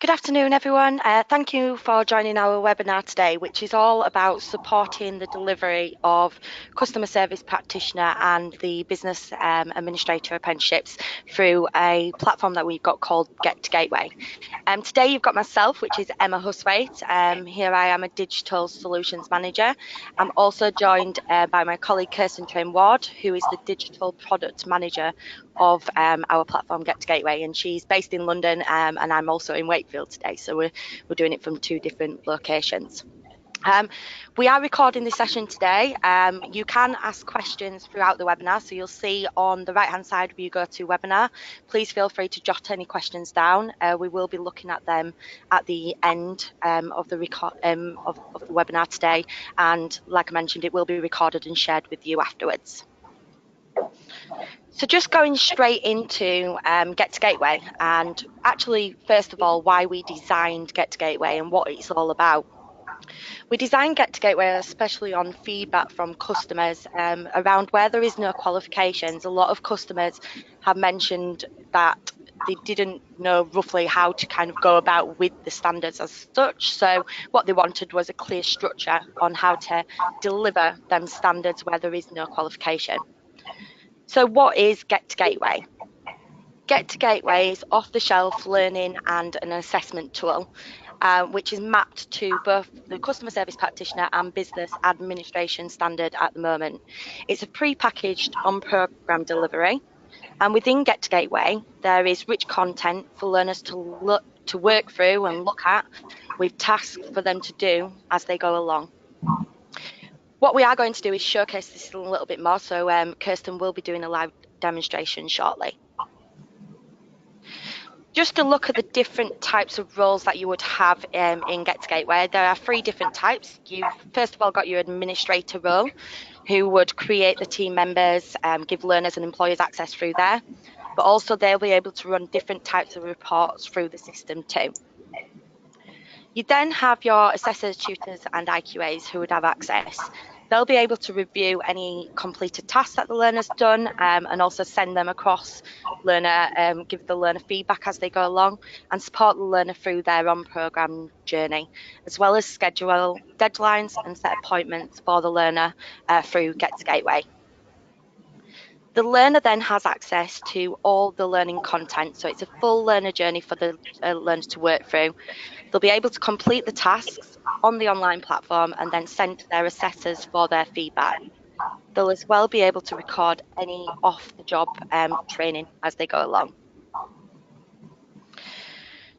Good afternoon, everyone. Thank you for joining our webinar today, which is all about supporting the delivery of customer service practitioner and the business administrator apprenticeships through a platform that we've got called Get to Gateway. Today you've got myself, which is Emma Huswaite. Here I am a digital solutions manager. I'm also joined by my colleague Kirsten Train-Ward, who is the digital product manager of our platform Get to Gateway, and she's based in London and I'm also in Wakefield today, so we're doing it from two different locations. We are recording this session today. You can ask questions throughout the webinar, so you'll see on the right hand side where you go to webinar. Please feel free to jot any questions down. We will be looking at them at the end of the webinar today, and like I mentioned, it will be recorded and shared with you afterwards. So just going straight into Get to Gateway, and actually first of all why we designed Get to Gateway and what it's all about. We designed Get to Gateway especially on feedback from customers around where there is no qualifications. A lot of customers have mentioned that they didn't know roughly how to kind of go about with the standards as such. So what they wanted was a clear structure on how to deliver them standards where there is no qualification. So what is Get to Gateway? Get to Gateway is off-the-shelf learning and an assessment tool, which is mapped to both the customer service practitioner and business administration standard at the moment. It's a pre-packaged on-program delivery, and within Get to Gateway, there is rich content for learners to work through and look at, with tasks for them to do as they go along. What we are going to do is showcase this a little bit more, so Kirsten will be doing a live demonstration shortly. Just to look at the different types of roles that you would have in Get to Gateway, there are three different types. You've first of all got your administrator role, who would create the team members, give learners and employers access through there, but also they'll be able to run different types of reports through the system too. You then have your assessors, tutors and IQAs who would have access. They'll be able to review any completed tasks that the learner's done and also send them across learner, give the learner feedback as they go along and support the learner through their on-programme journey, as well as schedule deadlines and set appointments for the learner through Get to Gateway. The learner then has access to all the learning content, so it's a full learner journey for the learners to work through. They'll be able to complete the tasks on the online platform and then send to their assessors for their feedback. They'll as well be able to record any off-the-job training as they go along.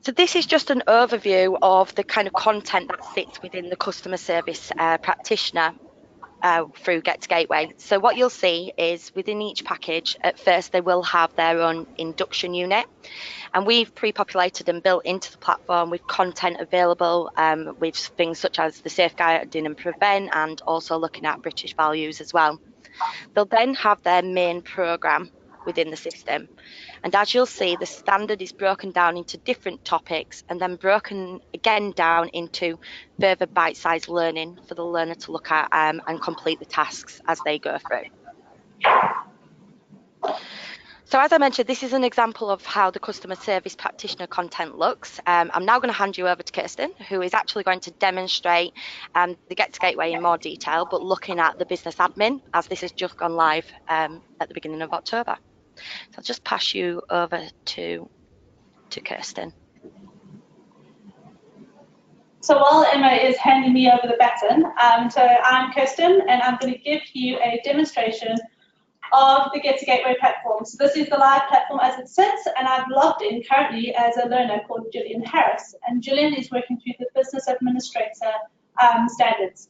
So this is just an overview of the kind of content that sits within the customer service practitioner through Get to Gateway. So what you'll see is within each package, at first they will have their own induction unit, and we've pre-populated and built into the platform with content available with things such as the safeguarding and prevent, and also looking at British values as well. They'll then have their main programme within the system, and as you'll see, the standard is broken down into different topics and then broken again down into further bite-sized learning for the learner to look at and complete the tasks as they go through. So as I mentioned, this is an example of how the customer service practitioner content looks. I'm now going to hand you over to Kirsten, who is actually going to demonstrate the Get to Gateway in more detail, but looking at the business admin, as this has just gone live at the beginning of October. So I'll just pass you over to Kirsten. So while Emma is handing me over the baton, so I'm Kirsten, and I'm going to give you a demonstration of the Get to Gateway platform. So this is the live platform as it sits, and I've logged in currently as a learner called Gillian Harris, and Gillian is working through the business administrator standards.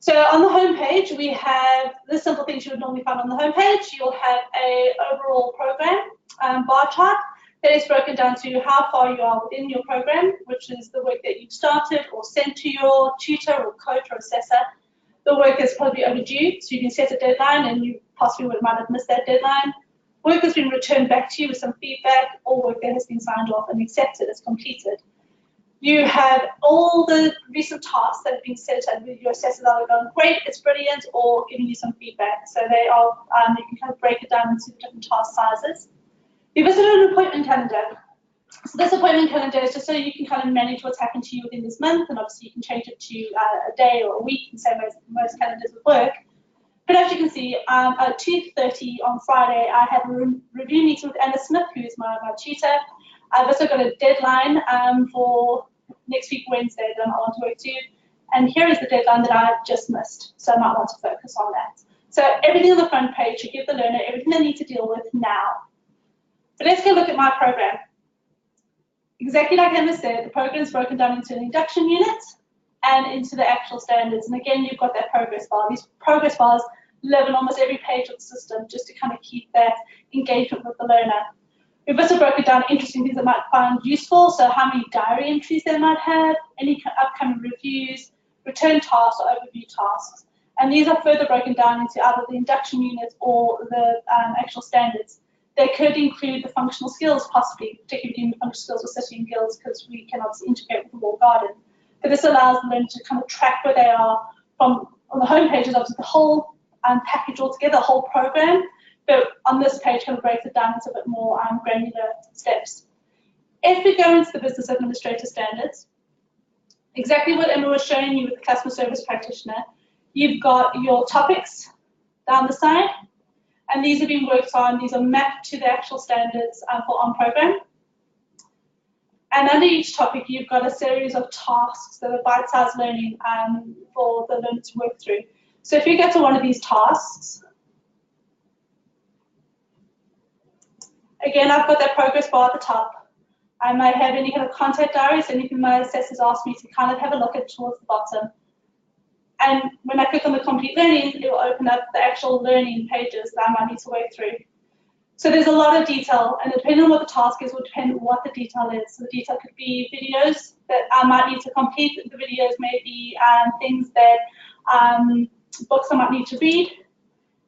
So on the home page, we have the simple things you would normally find on the home page. You'll have a overall program bar chart that is broken down to how far you are within your program, which is the work that you've started or sent to your tutor or coach or assessor. The work is probably overdue, so you can set a deadline and you possibly might have missed that deadline. Work has been returned back to you with some feedback, or work that has been signed off and accepted as completed. You have all the recent tasks that have been set and your assessors are going, great, it's brilliant, or giving you some feedback. So they are, you can kind of break it down into different task sizes. You visit an appointment calendar. So this appointment calendar is just so you can kind of manage what's happened to you within this month, and obviously you can change it to a day or a week, and same as most calendars would work. But as you can see, at 2:30 on Friday, I have a review meeting with Anna Smith, who is my tutor. I've also got a deadline for next week, Wednesday, that I might want to work to. And here is the deadline that I've just missed, so I might want to focus on that. So everything on the front page should give the learner everything they need to deal with now. But let's go look at my program. Exactly like Emma said, the program is broken down into an induction unit and into the actual standards. And again, you've got that progress bar. These progress bars live in almost every page of the system just to kind of keep that engagement with the learner. We've also broken down interesting things that might find useful, so how many diary entries they might have, any upcoming reviews, return tasks or overview tasks. And these are further broken down into either the induction units or the actual standards. They could include the functional skills, possibly, particularly doing the functional skills with City and Guilds, because we can obviously integrate with the walled garden. But this allows the learner to kind of track where they are from, on the home page is obviously the whole package altogether, the whole program. But on this page, kind of breaks it down into a bit more granular steps. If we go into the business administrator standards, exactly what Emma was showing you with the customer service practitioner, you've got your topics down the side, and these have been worked on. These are mapped to the actual standards for on-program. And under each topic, you've got a series of tasks that are bite-sized learning for the learner to work through. So if you get to one of these tasks, again, I've got that progress bar at the top. I might have any kind of contact diaries, anything my assessors asked me to kind of have a look at towards the bottom. And when I click on the complete learning, it will open up the actual learning pages that I might need to work through. So there's a lot of detail, and depending on what the task is, will depend on what the detail is. So the detail could be videos that I might need to complete. The videos may be things that, books I might need to read.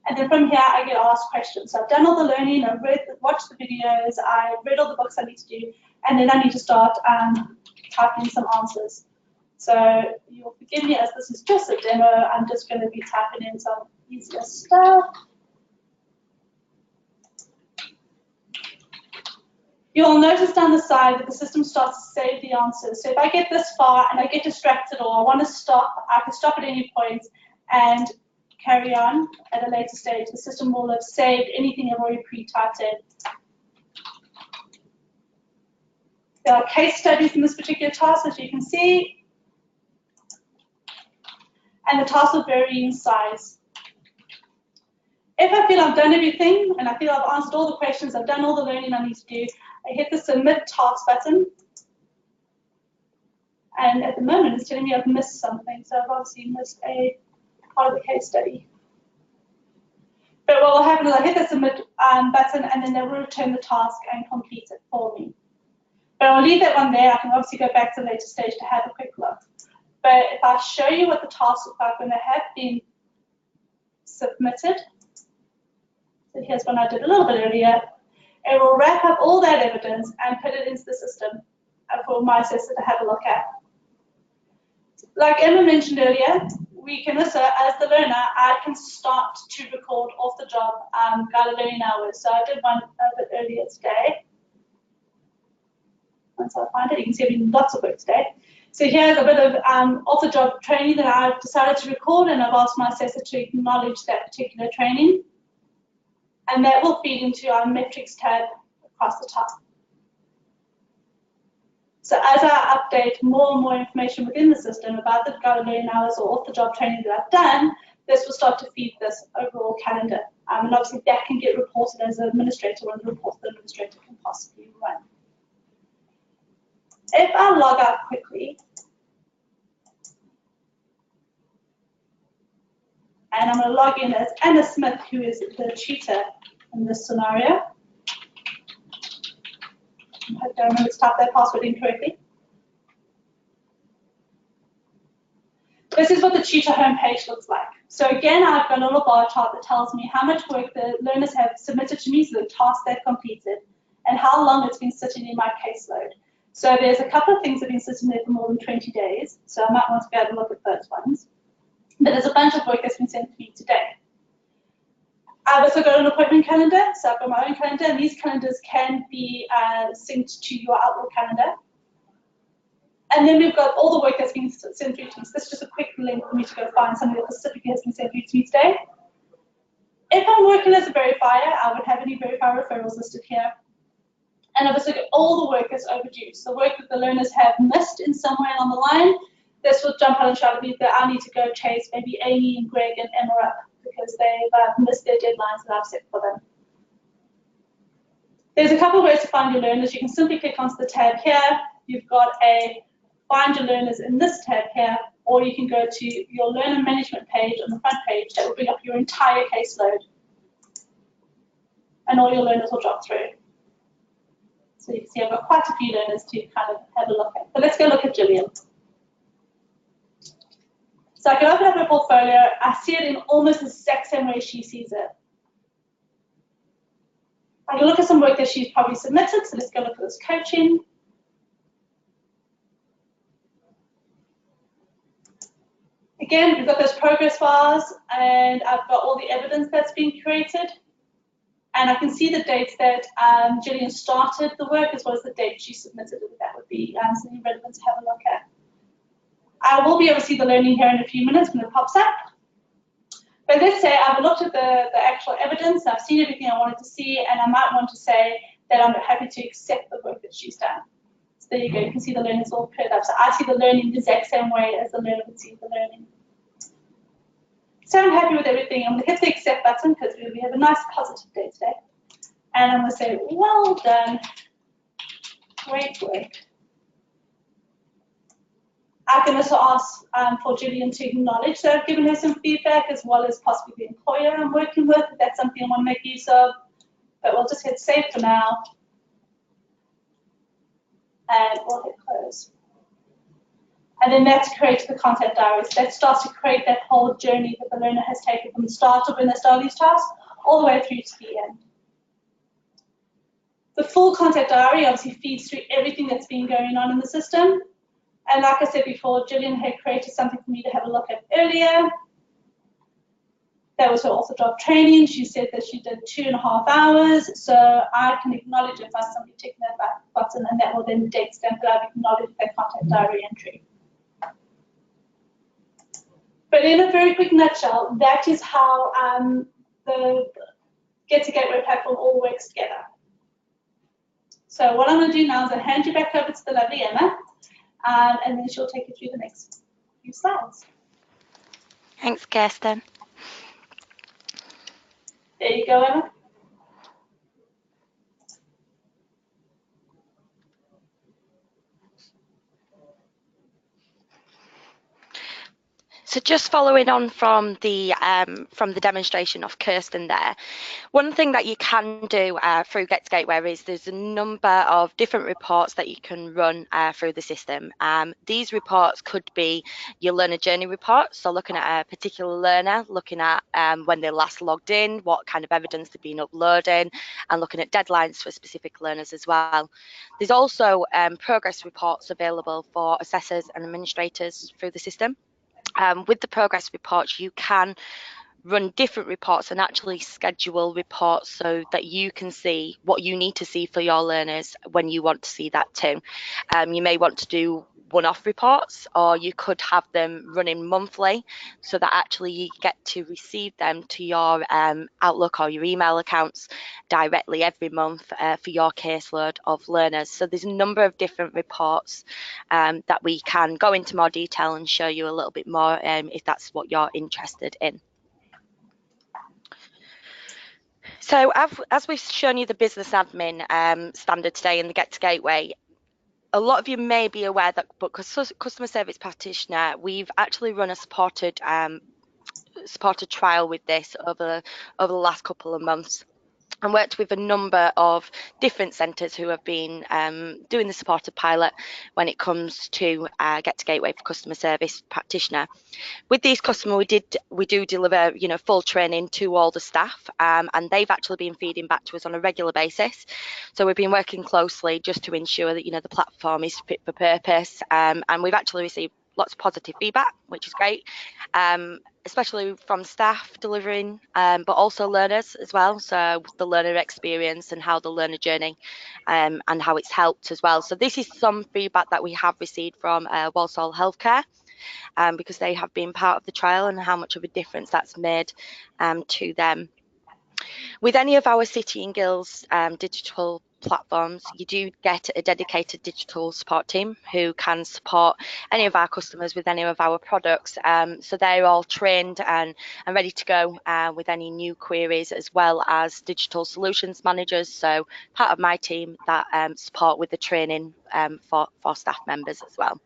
And then from here, I get asked questions. So I've done all the learning, I've watched the videos, I've read all the books I need to do, and then I need to start typing some answers. So you'll forgive me as this is just a demo. I'm just going to be typing in some easier stuff. You'll notice down the side that the system starts to save the answers. So if I get this far and I get distracted or I want to stop, I can stop at any point and carry on at a later stage. The system will have saved anything I've already pre-typed in. There are case studies in this particular task, as you can see. And the tasks will vary in size. If I feel I've done everything and I feel I've answered all the questions, I've done all the learning I need to do, I hit the submit task button. And at the moment, it's telling me I've missed something. So I've obviously missed a part of the case study. But what will happen is I hit the submit button and then they will return the task and complete it for me. But I'll leave that one there. I can obviously go back to the later stage to have a quick look. But if I show you what the tasks look like when they have been submitted, so here's one I did a little bit earlier, it will wrap up all that evidence and put it into the system for my assessor to have a look at. Like Emma mentioned earlier, we can also, as the learner, I can start to record off the job guided learning hours. So I did one a bit earlier today. Once I find it, you can see I've been lots of work today. So here's a bit of off-the-job training that I've decided to record, and I've asked my assessor to acknowledge that particular training. And that will feed into our metrics tab across the top. So as I update more and more information within the system about the guided learning hours or off-the-job training that I've done, this will start to feed this overall calendar. And obviously that can get reported as an administrator, or the reports the administrator can possibly run. If I log out quickly, and I'm going to log in as Anna Smith, who is the tutor in this scenario. I don't remember to type that password incorrectly. This is what the tutor homepage looks like. So again, I've got a little bar chart that tells me how much work the learners have submitted to me, so the tasks they've completed, and how long it's been sitting in my caseload. So there's a couple of things that have been sitting there for more than 20 days, so I might want to be able to look at those ones. But there's a bunch of work that's been sent to me today. I've also got an appointment calendar, so I've got my own calendar, and these calendars can be synced to your Outlook calendar. And then we've got all the work that's been sent through to me. So this is just a quick link for me to go find something that specifically has been sent through to me today. If I'm working as a verifier, I would have any verifier referrals listed here. And I've also got all the work that's overdue. So work that the learners have missed in some way along the line. This will jump out and try to be that I need to go chase maybe Amy and Greg and Emma up because they've missed their deadlines that I've set for them. There's a couple of ways to find your learners. You can simply click onto the tab here. You've got a find your learners in this tab here, or you can go to your learner management page on the front page that will bring up your entire caseload. And all your learners will drop through. So you can see I've got quite a few learners to kind of have a look at. But let's go look at Gillian. So I can open up her portfolio. I see it in almost the exact same way she sees it. I can look at some work that she's probably submitted. So let's go look at this coaching. Again, we've got those progress bars, and I've got all the evidence that's been created. And I can see the dates that Gillian started the work as well as the date she submitted it. That would be something relevant to have a look at. I will be able to see the learning here in a few minutes when it pops up. But let's say I've looked at the actual evidence, and I've seen everything I wanted to see, and I might want to say that I'm happy to accept the work that she's done. So there you go, you can see the learning is all paired up. So I see the learning the exact same way as the learner would see the learning. So I'm happy with everything. I'm going to hit the accept button because we have a nice positive day today. And I'm going to say, well done, great work. I can also ask for Gillian to acknowledge that I've given her some feedback as well as possibly the employer I'm working with, if that's something I want to make use of. But we'll just hit save for now. And we'll hit close. And then that's created the content diaries. That starts to create that whole journey that the learner has taken from the start of when they start these tasks all the way through to the end. The full content diary obviously feeds through everything that's been going on in the system. And like I said before, Gillian had created something for me to have a look at earlier. That was her author job training. She said that she did 2.5 hours. So I can acknowledge if I somebody ticking that button, and that will then date stamp that I've acknowledged that content diary entry. But in a very quick nutshell, that is how the Get to Gateway platform all works together. So what I'm going to do now is I'll hand you back over to the lovely Emma, and then she'll take you through the next few slides. Thanks, Kirsten. There you go, Emma. So just following on from the demonstration of Kirsten there, one thing that you can do through Get to Gateway is there's a number of different reports that you can run through the system. These reports could be your learner journey report, so looking at a particular learner, looking at when they last logged in, what kind of evidence they've been uploading, and looking at deadlines for specific learners as well. There's also progress reports available for assessors and administrators through the system. With the progress reports, you can run different reports and actually schedule reports so that you can see what you need to see for your learners when you want to see that too. You may want to do one-off reports, or you could have them running monthly so that actually you get to receive them to your Outlook or your email accounts directly every month for your caseload of learners. So there's a number of different reports that we can go into more detail and show you a little bit more if that's what you're interested in. So as we've shown you the business admin standard today in the Get to Gateway, a lot of you may be aware that, but Customer Service Practitioner, we've actually run a supported trial with this over the last couple of months, and worked with a number of different centres who have been doing the supported pilot when it comes to Get to Gateway for Customer Service Practitioner. With these customers, we do deliver, full training to all the staff, and they've actually been feeding back to us on a regular basis. So we've been working closely just to ensure that the platform is fit for purpose, and we've actually received lots of positive feedback, which is great. especially from staff delivering, but also learners as well. So the learner experience and how the learner journey and how it's helped as well. So this is some feedback that we have received from Walsall Healthcare, because they have been part of the trial and how much of a difference that's made to them. With any of our City and Guilds digital platforms, you do get a dedicated digital support team who can support any of our customers with any of our products. So they're all trained and ready to go with any new queries, as well as digital solutions managers. So part of my team that support with the training for staff members as well.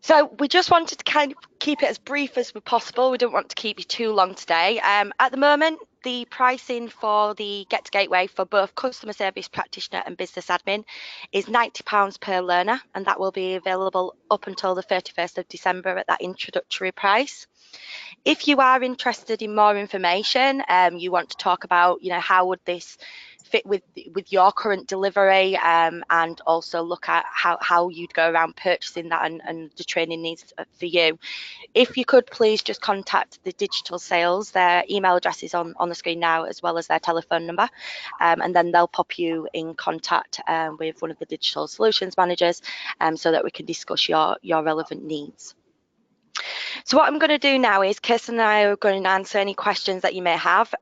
So we just wanted to kind of keep it as brief as possible. We don't want to keep you too long today. At the moment, the pricing for the Get to Gateway for both customer service practitioner and business admin is £90 per learner, and that will be available up until the 31st of December at that introductory price. If you are interested in more information, you want to talk about, how would this fit with your current delivery, and also look at how you'd go around purchasing that and the training needs for you. If you could please just contact the digital sales, their email address is on the screen now, as well as their telephone number, and then they'll pop you in contact with one of the digital solutions managers, so that we can discuss your relevant needs. So what I'm going to do now is Kirsten and I are going to answer any questions that you may have.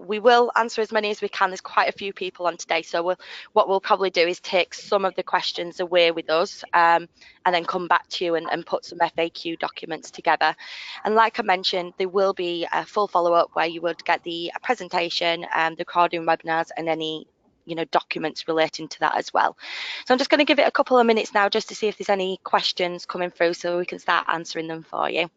We will answer as many as we can. There's quite a few people on today, so what we'll probably do is take some of the questions away with us, and then come back to you and put some FAQ documents together. And like I mentioned, there will be a full follow-up where you would get the presentation, the recording webinars, and any documents relating to that as well. So I'm just going to give it a couple of minutes now just to see if there's any questions coming through, so we can start answering them for you.